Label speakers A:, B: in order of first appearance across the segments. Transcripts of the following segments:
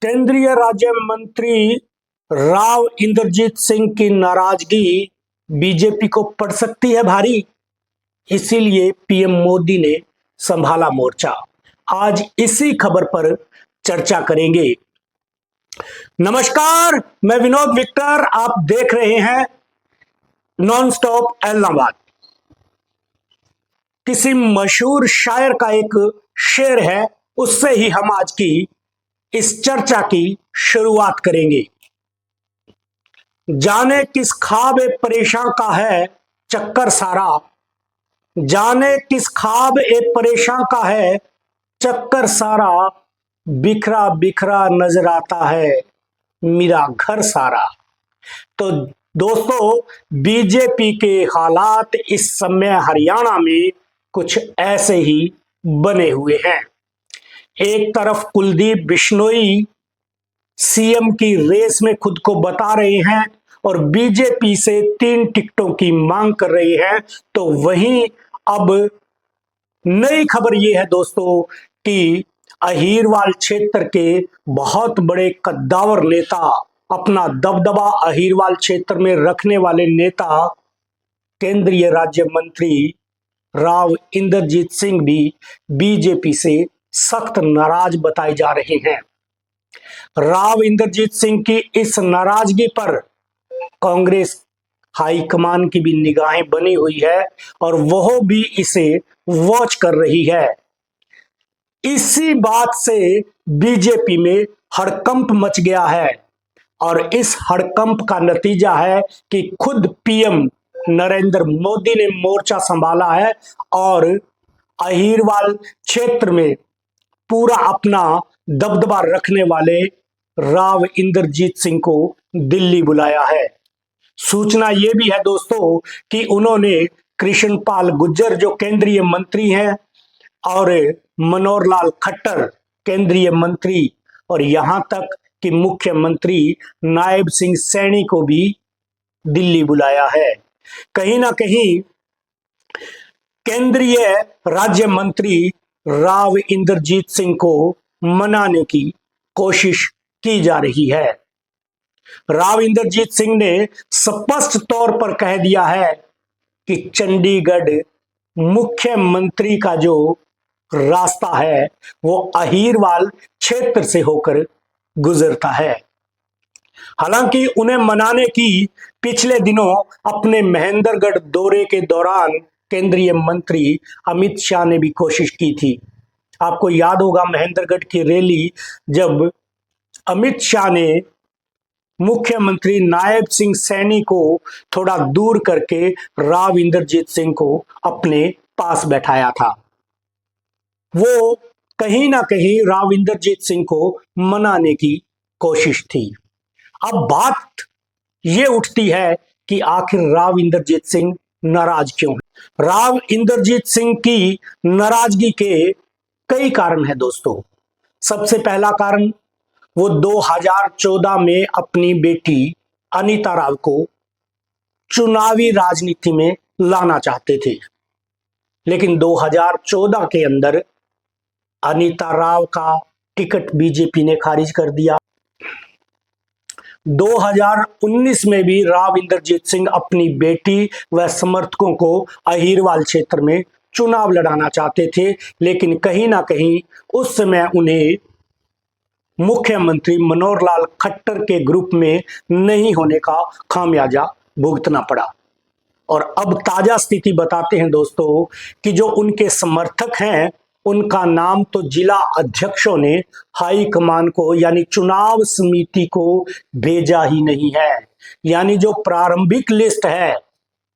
A: केंद्रीय राज्य मंत्री राव इंद्रजीत सिंह की नाराजगी बीजेपी को पड़ सकती है भारी। इसीलिए पीएम मोदी ने संभाला मोर्चा। आज इसी खबर पर चर्चा करेंगे। नमस्कार, मैं विनोद विक्टर, आप देख रहे हैं नॉन स्टॉप एलनाबाद। किसी मशहूर शायर का एक शेर है, उससे ही हम आज की इस चर्चा की शुरुआत करेंगे। जाने किस ख्वाब परेशान का है चक्कर सारा, जाने किस ख्वाब परेशान का है चक्कर सारा, बिखरा बिखरा नजर आता है मेरा घर सारा। तो दोस्तों, बीजेपी के हालात इस समय हरियाणा में कुछ ऐसे ही बने हुए हैं। एक तरफ कुलदीप बिश्नोई सीएम की रेस में खुद को बता रहे हैं और बीजेपी से 3 टिकटों की मांग कर रहे हैं, तो वहीं अब नई खबर यह है दोस्तों कि अहीरवाल क्षेत्र के बहुत बड़े कद्दावर नेता, अपना दबदबा अहीरवाल क्षेत्र में रखने वाले नेता केंद्रीय राज्य मंत्री राव इंद्रजीत सिंह भी बीजेपी से सख्त नाराज बताए जा रहे हैं। राव इंद्रजीत सिंह की इस नाराजगी पर कांग्रेस हाईकमान की भी निगाहें बनी हुई है और वह भी इसे वॉच कर रही है। इसी बात से बीजेपी में हड़कंप मच गया है और इस हड़कंप का नतीजा है कि खुद पीएम नरेंद्र मोदी ने मोर्चा संभाला है और अहीरवाल क्षेत्र में पूरा अपना दबदबा रखने वाले राव इंद्रजीत सिंह को दिल्ली बुलाया है। सूचना यह भी है दोस्तों कि उन्होंने कृष्णपाल गुर्जर जो केंद्रीय मंत्री हैं और मनोहर लाल खट्टर केंद्रीय मंत्री और यहां तक कि मुख्यमंत्री नायब सिंह सैनी को भी दिल्ली बुलाया है। कहीं ना कहीं केंद्रीय राज्य मंत्री राव इंद्रजीत सिंह को मनाने की कोशिश की जा रही है। राव इंद्रजीत सिंह ने स्पष्ट तौर पर कह दिया है कि चंडीगढ़ मुख्यमंत्री का जो रास्ता है वो अहीरवाल क्षेत्र से होकर गुजरता है। हालांकि उन्हें मनाने की पिछले दिनों अपने महेंद्रगढ़ दौरे के दौरान केंद्रीय मंत्री अमित शाह ने भी कोशिश की थी। आपको याद होगा महेंद्रगढ़ की रैली जब अमित शाह ने मुख्यमंत्री नायब सिंह सैनी को थोड़ा दूर करके राव इंद्रजीत सिंह को अपने पास बैठाया था। वो कहीं ना कहीं राव इंद्रजीत सिंह को मनाने की कोशिश थी। अब बात ये उठती है कि आखिर राव इंद्रजीत सिंह नाराज क्यों है। राव इंद्रजीत सिंह की नाराजगी के कई कारण हैं दोस्तों। सबसे पहला कारण, वो 2014 में अपनी बेटी अनीता राव को चुनावी राजनीति में लाना चाहते थे, लेकिन 2014 के अंदर अनीता राव का टिकट बीजेपी ने खारिज कर दिया। 2019 में भी राव इंद्रजीत सिंह अपनी बेटी व समर्थकों को अहीरवाल क्षेत्र में चुनाव लड़ाना चाहते थे, लेकिन कहीं ना कहीं उस समय उन्हें मुख्यमंत्री मनोहर लाल खट्टर के ग्रुप में नहीं होने का खामियाजा भुगतना पड़ा। और अब ताजा स्थिति बताते हैं दोस्तों कि जो उनके समर्थक हैं उनका नाम तो जिला अध्यक्षों ने हाई कमान को यानी चुनाव समिति को भेजा ही नहीं है। यानी जो प्रारंभिक लिस्ट है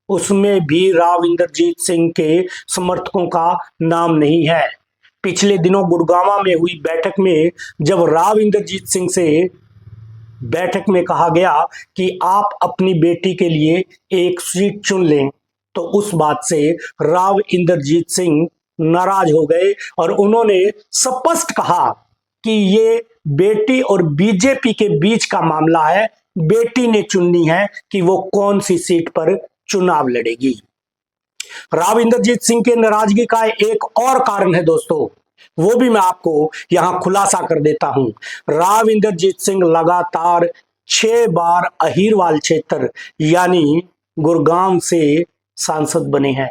A: उसमें भी राव इंद्रजीत सिंह के समर्थकों का नाम नहीं है। पिछले दिनों गुड़गांव में हुई बैठक में जब राव इंद्रजीत सिंह से बैठक में कहा गया कि आप अपनी बेटी के लिए एक सीट चुन लें, तो उस बात से राव इंद्रजीत सिंह नाराज हो गए और उन्होंने स्पष्ट कहा कि ये बेटी और बीजेपी के बीच का मामला है, बेटी ने चुननी है कि वो कौन सी सीट पर चुनाव लड़ेगी। राव इंद्रजीत सिंह के नाराजगी का एक और कारण है दोस्तों, वो भी मैं आपको यहां खुलासा कर देता हूं। राव इंद्रजीत सिंह लगातार 6 बार अहीरवाल क्षेत्र यानी गुड़गांव से सांसद बने हैं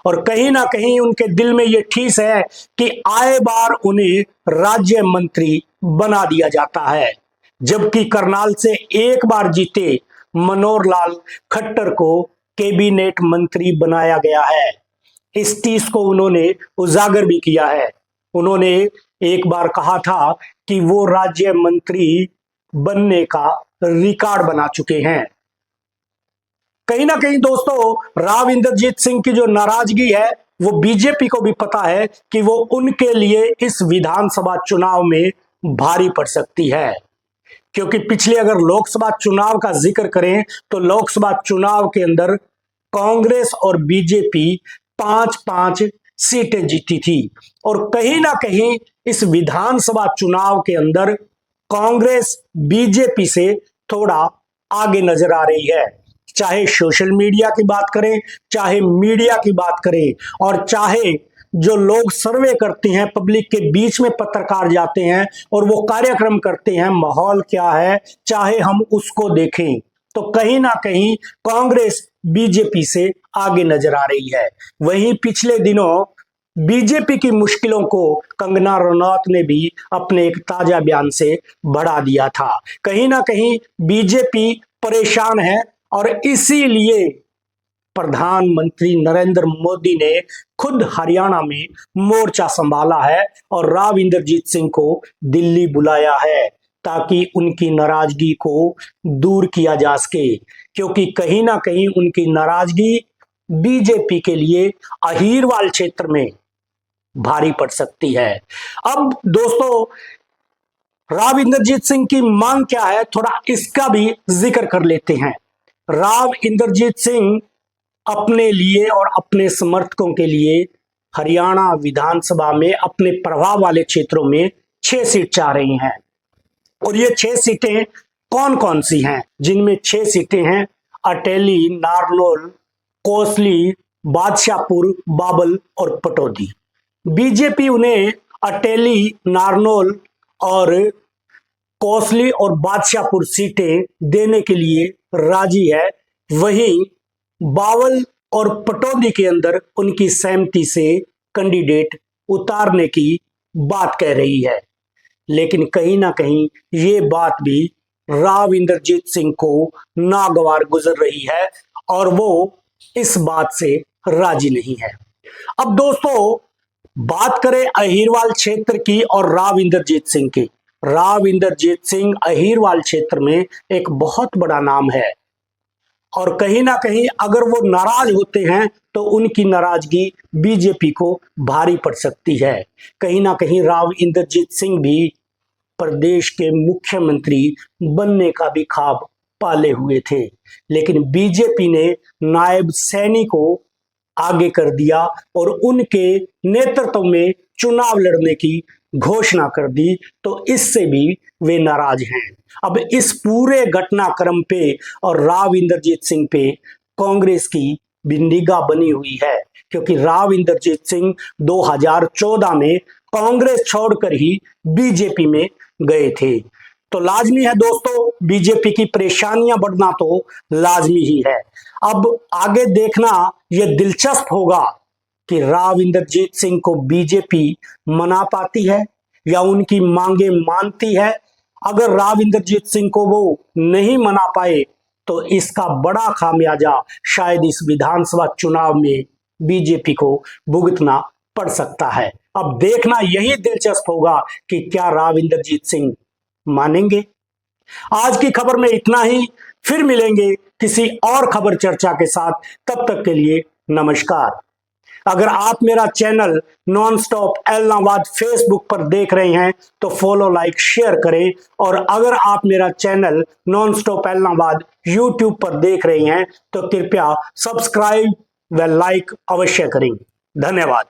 A: और कहीं ना कहीं उनके दिल में ये ठीस है कि आए बार उन्हें राज्य मंत्री बना दिया जाता है, जबकि करनाल से 1 बार जीते मनोहर लाल खट्टर को कैबिनेट मंत्री बनाया गया है। इस चीज को उन्होंने उजागर भी किया है। उन्होंने एक बार कहा था कि वो राज्य मंत्री बनने का रिकॉर्ड बना चुके हैं। कहीं ना कहीं दोस्तों राव इंद्रजीत सिंह की जो नाराजगी है वो बीजेपी को भी पता है कि वो उनके लिए इस विधानसभा चुनाव में भारी पड़ सकती है, क्योंकि पिछले अगर लोकसभा चुनाव का जिक्र करें तो लोकसभा चुनाव के अंदर कांग्रेस और बीजेपी 5-5 सीटें जीती थी और कहीं ना कहीं इस विधानसभा चुनाव के अंदर कांग्रेस बीजेपी से थोड़ा आगे नजर आ रही है। चाहे सोशल मीडिया की बात करें, चाहे मीडिया की बात करें और चाहे जो लोग सर्वे करते हैं, पब्लिक के बीच में पत्रकार जाते हैं और वो कार्यक्रम करते हैं, माहौल क्या है चाहे हम उसको देखें तो कहीं ना कहीं कांग्रेस बीजेपी से आगे नजर आ रही है। वहीं पिछले दिनों बीजेपी की मुश्किलों को कंगना रनौत ने भी अपने एक ताजा बयान से बढ़ा दिया था। कहीं ना कहीं बीजेपी परेशान है और इसीलिए प्रधानमंत्री नरेंद्र मोदी ने खुद हरियाणा में मोर्चा संभाला है और राव इंद्रजीत सिंह को दिल्ली बुलाया है ताकि उनकी नाराजगी को दूर किया जा सके, क्योंकि कहीं ना कहीं उनकी नाराजगी बीजेपी के लिए अहीरवाल क्षेत्र में भारी पड़ सकती है। अब दोस्तों राव इंद्रजीत सिंह की मांग क्या है, थोड़ा इसका भी जिक्र कर लेते हैं। राव इंद्रजीत सिंह अपने लिए और अपने समर्थकों के लिए हरियाणा विधानसभा में अपने प्रभाव वाले क्षेत्रों में 6 सीट चाह रही हैं और ये 6 सीटें कौन कौन सी हैं, जिनमें 6 सीटें हैं अटेली, नारनौल, कोसली, बादशाहपुर, बाबल और पटौदी। बीजेपी उन्हें अटेली, नारनौल और कोसली और बादशाहपुर सीटें देने के लिए राजी है। वहीं बावल और पटौदी के अंदर उनकी सहमति से कैंडिडेट उतारने की बात कह रही है, लेकिन कहीं ना कहीं ये बात भी राव इंद्रजीत सिंह को नागवार गुजर रही है और वो इस बात से राजी नहीं है। अब दोस्तों बात करें अहीरवाल क्षेत्र की और राव इंद्रजीत सिंह की। राव इंद्रजीत सिंह अहीरवाल क्षेत्र में एक बहुत बड़ा नाम है और कहीं ना कहीं अगर वो नाराज होते हैं तो उनकी नाराजगी बीजेपी को भारी पड़ सकती है। कहीं ना कहीं राव इंद्रजीत सिंह भी प्रदेश के मुख्यमंत्री बनने का भी ख्वाब पाले हुए थे, लेकिन बीजेपी ने नायब सैनी को आगे कर दिया और उनके नेतृत्व में चुनाव लड़ने की घोषणा कर दी, तो इससे भी वे नाराज हैं। अब इस पूरे घटनाक्रम पे और राव इंद्रजीत सिंह पे कांग्रेस की भी निगाह बनी हुई है, क्योंकि राव इंद्रजीत सिंह 2014 में कांग्रेस छोड़कर ही बीजेपी में गए थे। तो लाजमी है दोस्तों, बीजेपी की परेशानियां बढ़ना तो लाजमी ही है। अब आगे देखना यह दिलचस्प होगा कि राव इंद्रजीत सिंह को बीजेपी मना पाती है या उनकी मांगे मानती है। अगर राव इंद्रजीत सिंह को वो नहीं मना पाए तो इसका बड़ा खामियाजा शायद इस विधानसभा चुनाव में बीजेपी को भुगतना पड़ सकता है। अब देखना यही दिलचस्प होगा कि क्या राव इंद्रजीत सिंह मानेंगे। आज की खबर में इतना ही, फिर मिलेंगे किसी और खबर चर्चा के साथ। तब तक के लिए नमस्कार। अगर आप मेरा channel non stop Ellenabad Facebook पर देख रहे हैं तो फॉलो, लाइक, शेयर करें और अगर आप मेरा channel non stop Ellenabad YouTube पर देख रहे हैं तो कृपया सब्सक्राइब व लाइक अवश्य करें। धन्यवाद।